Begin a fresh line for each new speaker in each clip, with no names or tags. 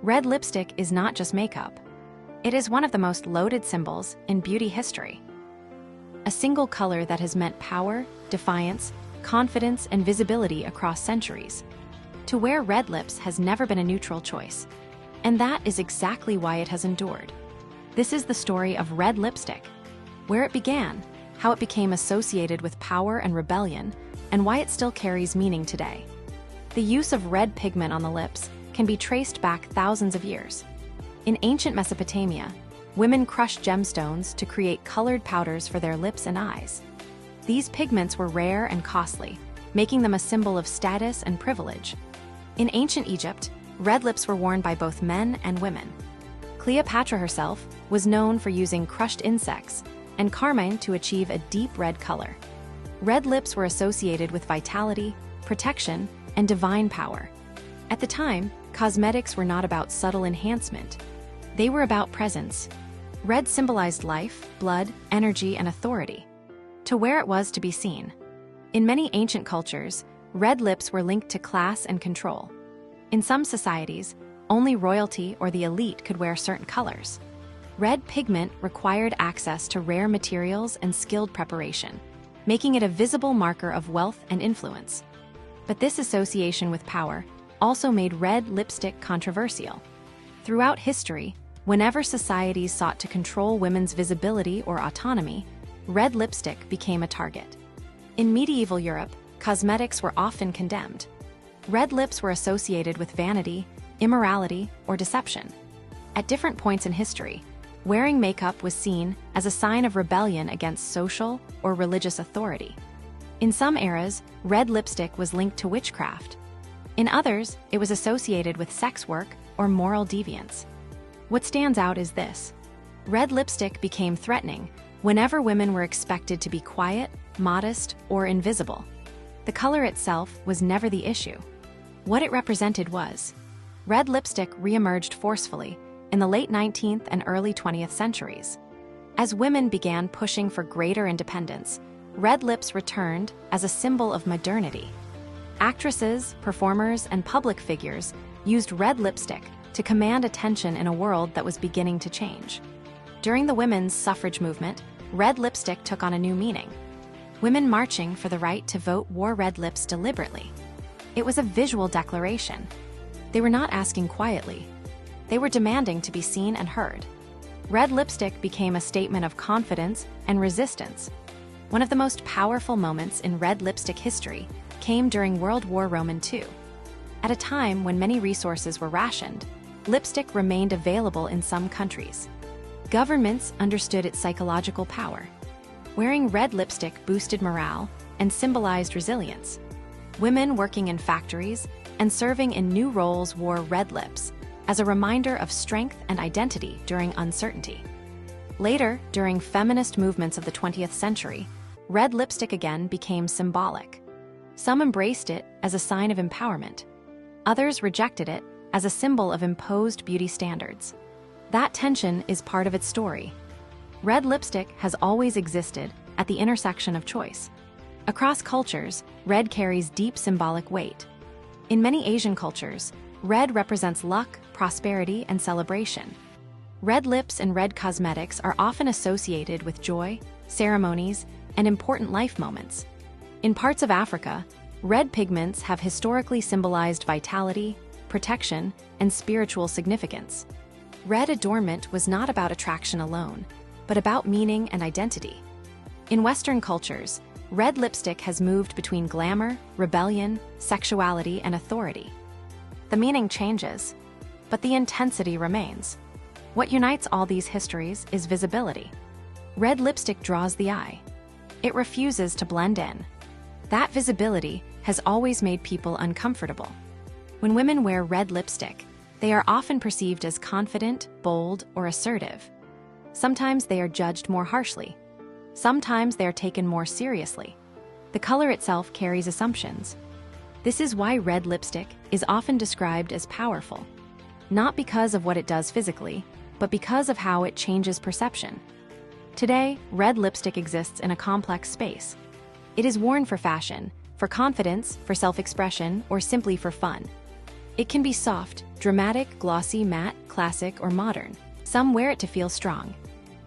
Red lipstick is not just makeup. It is one of the most loaded symbols in beauty history. A single color that has meant power, defiance, confidence, and visibility across centuries. To wear red lips has never been a neutral choice, and that is exactly why it has endured. This is the story of red lipstick, where it began, how it became associated with power and rebellion, and why it still carries meaning today. The use of red pigment on the lips can be traced back thousands of years. In ancient Mesopotamia, women crushed gemstones to create colored powders for their lips and eyes. These pigments were rare and costly, making them a symbol of status and privilege. In ancient Egypt, red lips were worn by both men and women. Cleopatra herself was known for using crushed insects and carmine to achieve a deep red color. Red lips were associated with vitality, protection, and divine power. At the time, cosmetics were not about subtle enhancement. They were about presence. Red symbolized life, blood, energy, and authority. To wear it was to be seen. In many ancient cultures, red lips were linked to class and control. In some societies, only royalty or the elite could wear certain colors. Red pigment required access to rare materials and skilled preparation, making it a visible marker of wealth and influence. But this association with power also made red lipstick controversial. Throughout history, whenever societies sought to control women's visibility or autonomy, red lipstick became a target. In medieval Europe, cosmetics were often condemned. Red lips were associated with vanity, immorality, or deception. At different points in history, wearing makeup was seen as a sign of rebellion against social or religious authority. In some eras, red lipstick was linked to witchcraft. In others, it was associated with sex work or moral deviance. What stands out is this: red lipstick became threatening whenever women were expected to be quiet, modest, or invisible. The color itself was never the issue. What it represented was. Red lipstick re-emerged forcefully in the late 19th and early 20th centuries. As women began pushing for greater independence, red lips returned as a symbol of modernity. Actresses, performers, and public figures used red lipstick to command attention in a world that was beginning to change. During the women's suffrage movement, red lipstick took on a new meaning. Women marching for the right to vote wore red lips deliberately. It was a visual declaration. They were not asking quietly. They were demanding to be seen and heard. Red lipstick became a statement of confidence and resistance. One of the most powerful moments in red lipstick history came during World War II. At a time when many resources were rationed, lipstick remained available in some countries. Governments understood its psychological power. Wearing red lipstick boosted morale and symbolized resilience. Women working in factories and serving in new roles wore red lips as a reminder of strength and identity during uncertainty. Later, during feminist movements of the 20th century, red lipstick again became symbolic. Some embraced it as a sign of empowerment. Others rejected it as a symbol of imposed beauty standards. That tension is part of its story. Red lipstick has always existed at the intersection of choice. Across cultures, red carries deep symbolic weight. In many Asian cultures, red represents luck, prosperity, and celebration. Red lips and red cosmetics are often associated with joy, ceremonies, and important life moments. In parts of Africa, red pigments have historically symbolized vitality, protection, and spiritual significance. Red adornment was not about attraction alone, but about meaning and identity. In Western cultures, red lipstick has moved between glamour, rebellion, sexuality, and authority. The meaning changes, but the intensity remains. What unites all these histories is visibility. Red lipstick draws the eye. It refuses to blend in. That visibility has always made people uncomfortable. When women wear red lipstick, they are often perceived as confident, bold, or assertive. Sometimes they are judged more harshly. Sometimes they are taken more seriously. The color itself carries assumptions. This is why red lipstick is often described as powerful, not because of what it does physically, but because of how it changes perception. Today, red lipstick exists in a complex space. It is worn for fashion, for confidence, for self-expression, or simply for fun. It can be soft, dramatic, glossy, matte, classic, or modern. Some wear it to feel strong.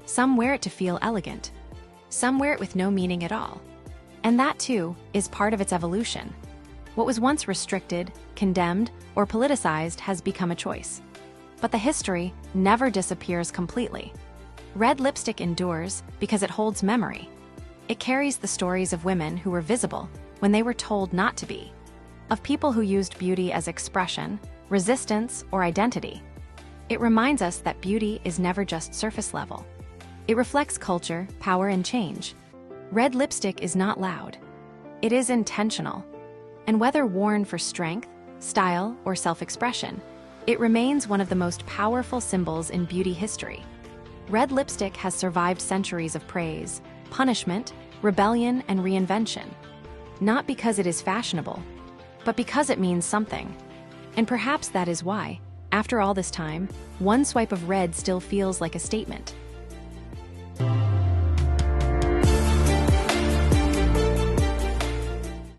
Some wear it to feel elegant. Some wear it with no meaning at all. And that, too, is part of its evolution. What was once restricted, condemned, or politicized has become a choice. But the history never disappears completely. Red lipstick endures because it holds memory. It carries the stories of women who were visible when they were told not to be, of people who used beauty as expression, resistance, or identity. It reminds us that beauty is never just surface level. It reflects culture, power, and change. Red lipstick is not loud. It is intentional. And whether worn for strength, style, or self-expression, it remains one of the most powerful symbols in beauty history. Red lipstick has survived centuries of praise, punishment, rebellion, and reinvention. Not because it is fashionable, but because it means something. And perhaps that is why, after all this time, one swipe of red still feels like a statement.